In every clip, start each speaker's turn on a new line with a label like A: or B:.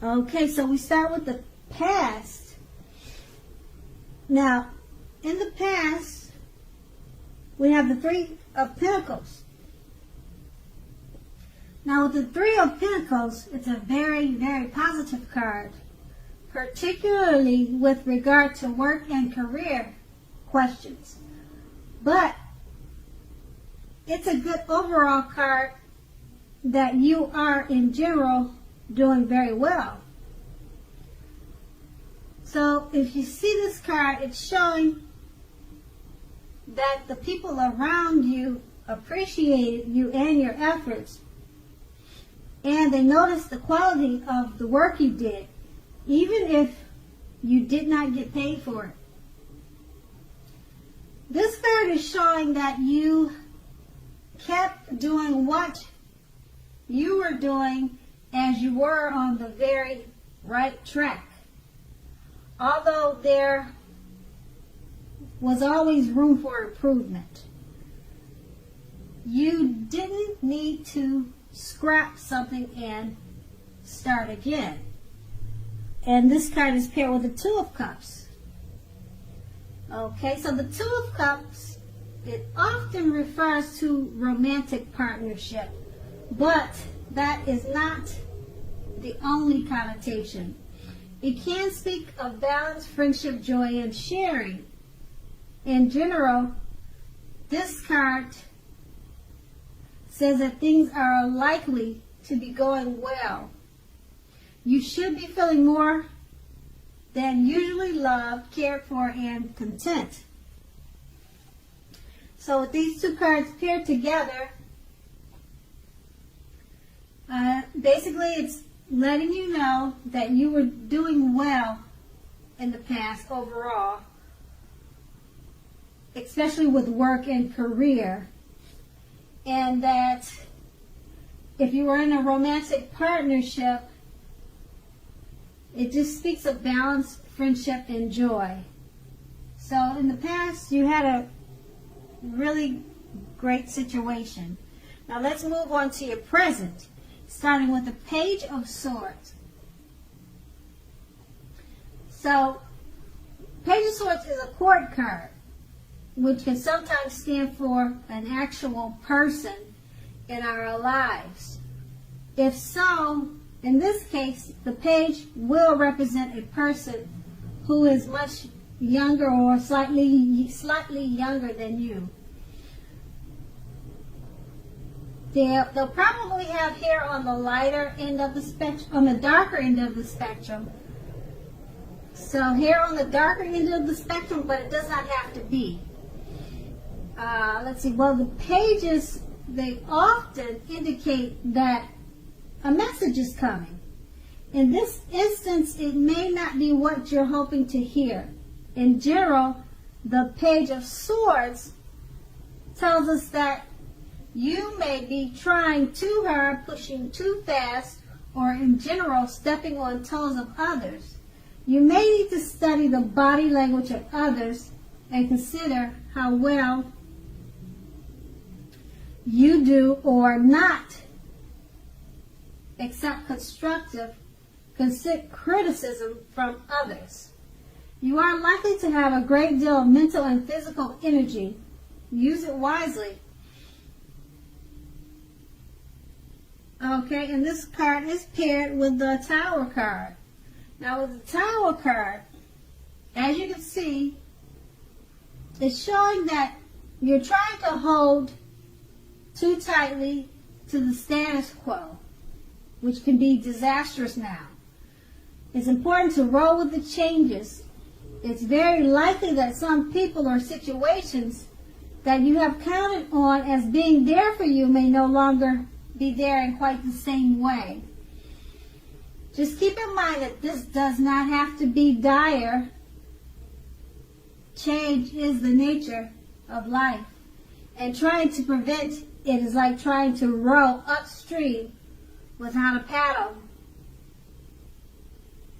A: Okay, so we start with the past. Now, in the past, we have the Three of Pentacles. Now, with the Three of Pentacles, it's a very, very positive card, particularly with regard to work and career questions. But it's a good overall card that you are, in general, doing very well. So if you see this card, it's showing that the people around you appreciate you and your efforts, and they notice the quality of the work you did, even if you did not get paid for it. This card is showing that you kept doing what you were doing as you were on the very right track. Although there was always room for improvement, you didn't need to scrap something and start again. And this card is paired with the Two of Cups. Okay, so the Two of Cups, it often refers to romantic partnership, but that is not the only connotation. It can speak of balance, friendship, joy, and sharing. In general, this card says that things are likely to be going well. You should be feeling more than usually loved, cared for, and content. So with these two cards paired together, basically it's letting you know that you were doing well in the past overall, especially with work and career, and that if you were in a romantic partnership, it just speaks of balance, friendship, and joy. So in the past, you had a really great situation. Now let's move on to your present, starting with the Page of Swords. So, Page of Swords is a court card, which can sometimes stand for an actual person in our lives. If so, in this case, the page will represent a person who is much younger or slightly younger than you. They'll probably have hair on the lighter end of the spectrum, on the darker end of the spectrum. So hair on the darker end of the spectrum, but it does not have to be. Let's see. Well, the pages, they often indicate that a message is coming. In this instance, it may not be what you're hoping to hear. In general, the Page of Swords tells us that you may be trying too hard, pushing too fast, or in general, stepping on toes of others. You may need to study the body language of others and consider how well you do or not accept constructive criticism from others. You are likely to have a great deal of mental and physical energy. Use it wisely. Okay, and this card is paired with the Tower card. Now with the Tower card, as you can see, it's showing that you're trying to hold too tightly to the status quo, which can be disastrous now. It's important to roll with the changes. It's very likely that some people or situations that you have counted on as being there for you may no longer be there in quite the same way. Just keep in mind that this does not have to be dire. Change is the nature of life. And trying to prevent it is like trying to row upstream without a paddle.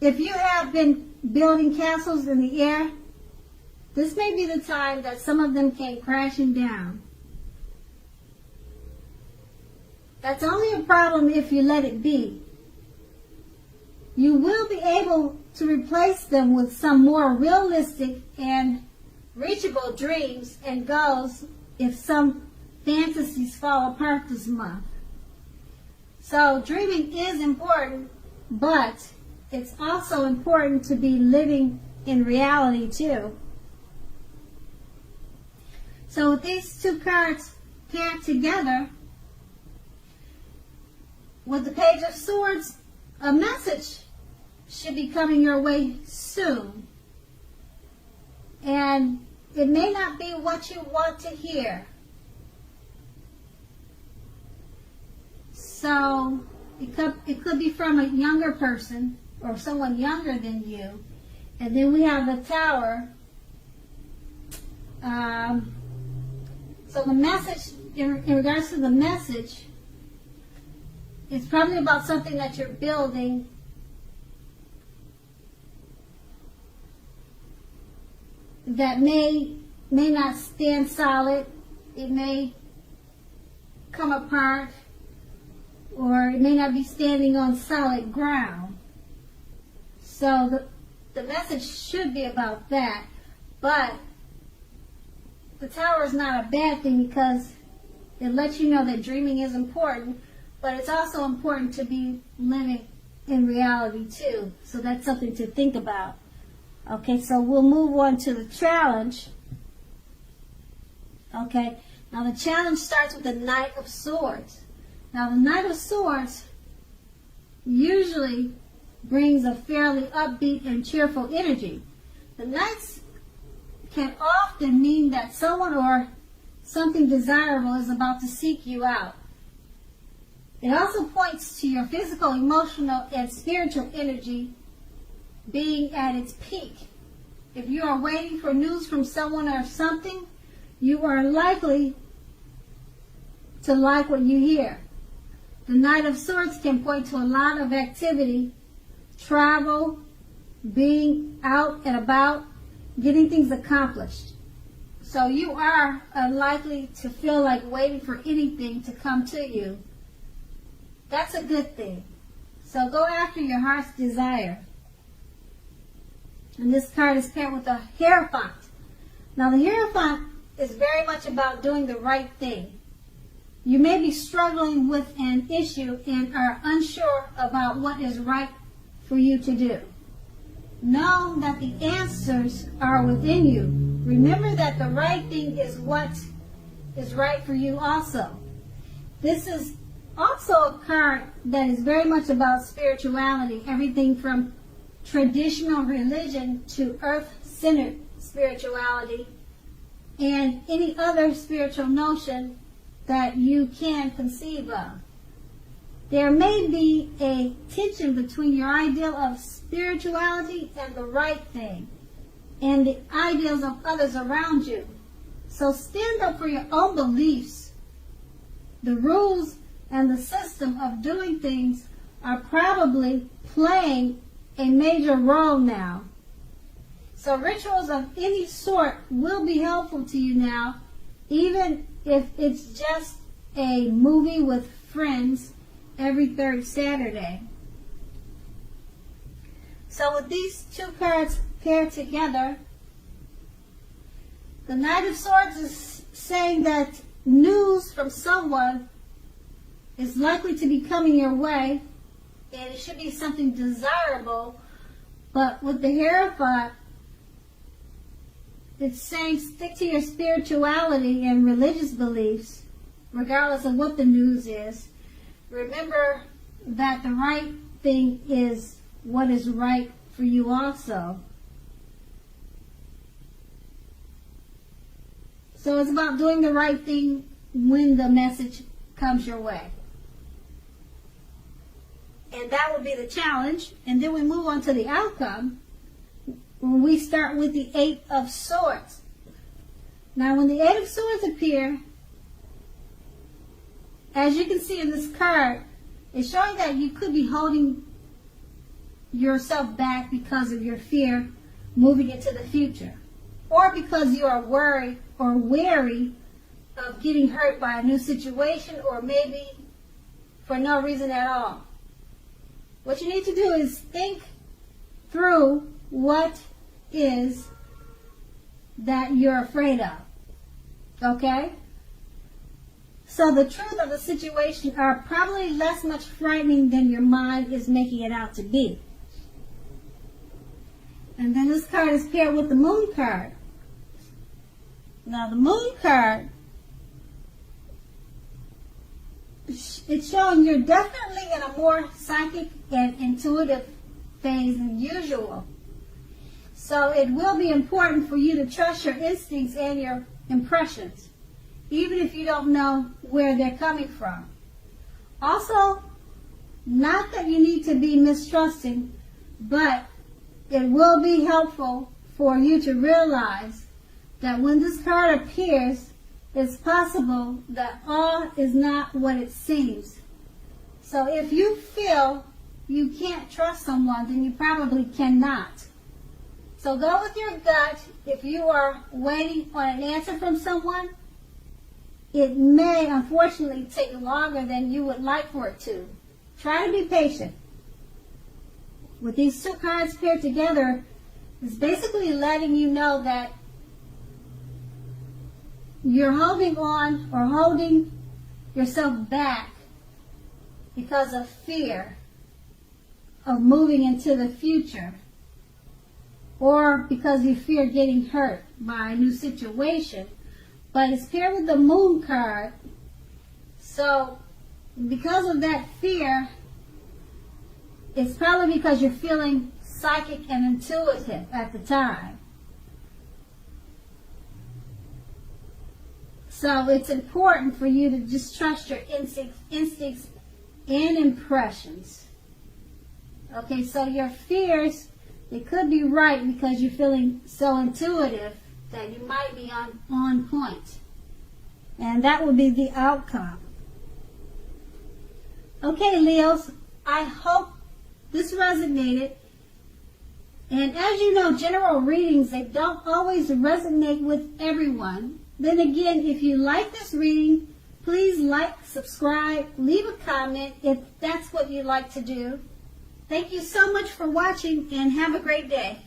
A: If you have been building castles in the air, this may be the time that some of them came crashing down. That's only a problem if you let it be. you will be able to replace them with some more realistic and reachable dreams and goals if some fantasies fall apart this month. So dreaming is important, but it's also important to be living in reality too. So with these two cards paired together, with the Page of Swords, a message should be coming your way soon. And it may not be what you want to hear. So it could be from a younger person or someone younger than you. And then we have the Tower. So the message, in regards to the message, it's probably about something that you're building that may not stand solid. It may come apart, or it may not be standing on solid ground. So the message should be about that. But the Tower is not a bad thing because it lets you know that dreaming is important, but it's also important to be living in reality too. So that's something to think about. Okay, so we'll move on to the challenge. Okay, now the challenge starts with the Knight of Swords. Now the Knight of Swords usually brings a fairly upbeat and cheerful energy. The Knights can often mean that someone or something desirable is about to seek you out. It also points to your physical, emotional, and spiritual energy being at its peak. If you are waiting for news from someone or something, you are likely to like what you hear. The Knight of Swords can point to a lot of activity, travel, being out and about, getting things accomplished. So you are unlikely to feel like waiting for anything to come to you. That's a good thing. So go after your heart's desire. And this card is paired with the Hierophant. Now the Hierophant is very much about doing the right thing. You may be struggling with an issue and are unsure about what is right for you to do. Know that the answers are within you. Remember that the right thing is what is right for you also. This is also a card that is very much about spirituality, everything from traditional religion to earth-centered spirituality and any other spiritual notion that you can conceive of. There may be a tension between your ideal of spirituality and the right thing and the ideals of others around you. So stand up for your own beliefs. The rules and the system of doing things are probably playing a major role now. So rituals of any sort will be helpful to you now, even if it's just a movie with friends every third Saturday. So with these two cards paired together, the Knight of Swords is saying that news from someone is likely to be coming your way, and it should be something desirable. But with the Hierophant, it's saying stick to your spirituality and religious beliefs, regardless of what the news is. Remember that the right thing is what is right for you also. So it's about doing the right thing when the message comes your way. And that would be the challenge. And then we move on to the outcome, when we start with the Eight of Swords. Now when the Eight of Swords appear, as you can see in this card, it's showing that you could be holding yourself back because of your fear moving into the future, or because you are worried or wary of getting hurt by a new situation, or maybe for no reason at all. What you need to do is think through what is that you're afraid of. Okay? So the truth of the situation are probably less much frightening than your mind is making it out to be. And then this card is paired with the Moon card. Now the Moon card, it's showing you're definitely in a more psychic and intuitive phase than usual. So it will be important for you to trust your instincts and your impressions, even if you don't know where they're coming from. Also, not that you need to be mistrusting, but it will be helpful for you to realize that when this card appears, it's possible that all is not what it seems. So if you feel you can't trust someone, then you probably cannot. So go with your gut. If you are waiting on an answer from someone, it may unfortunately take longer than you would like for it to. Try to be patient. With these two cards paired together, it's basically letting you know that you're holding on or holding yourself back because of fear of moving into the future, or because you fear getting hurt by a new situation. But it's paired with the Moon card, so because of that fear, it's probably because you're feeling psychic and intuitive at the time. So it's important for you to just trust your instincts and impressions. Okay, so your fears, they could be right because you're feeling so intuitive that you might be on point. And that would be the outcome. Okay, Leos, I hope this resonated. And as you know, general readings, they don't always resonate with everyone. Then again, if you like this reading, please like, subscribe, leave a comment if that's what you like to do. Thank you so much for watching, and have a great day.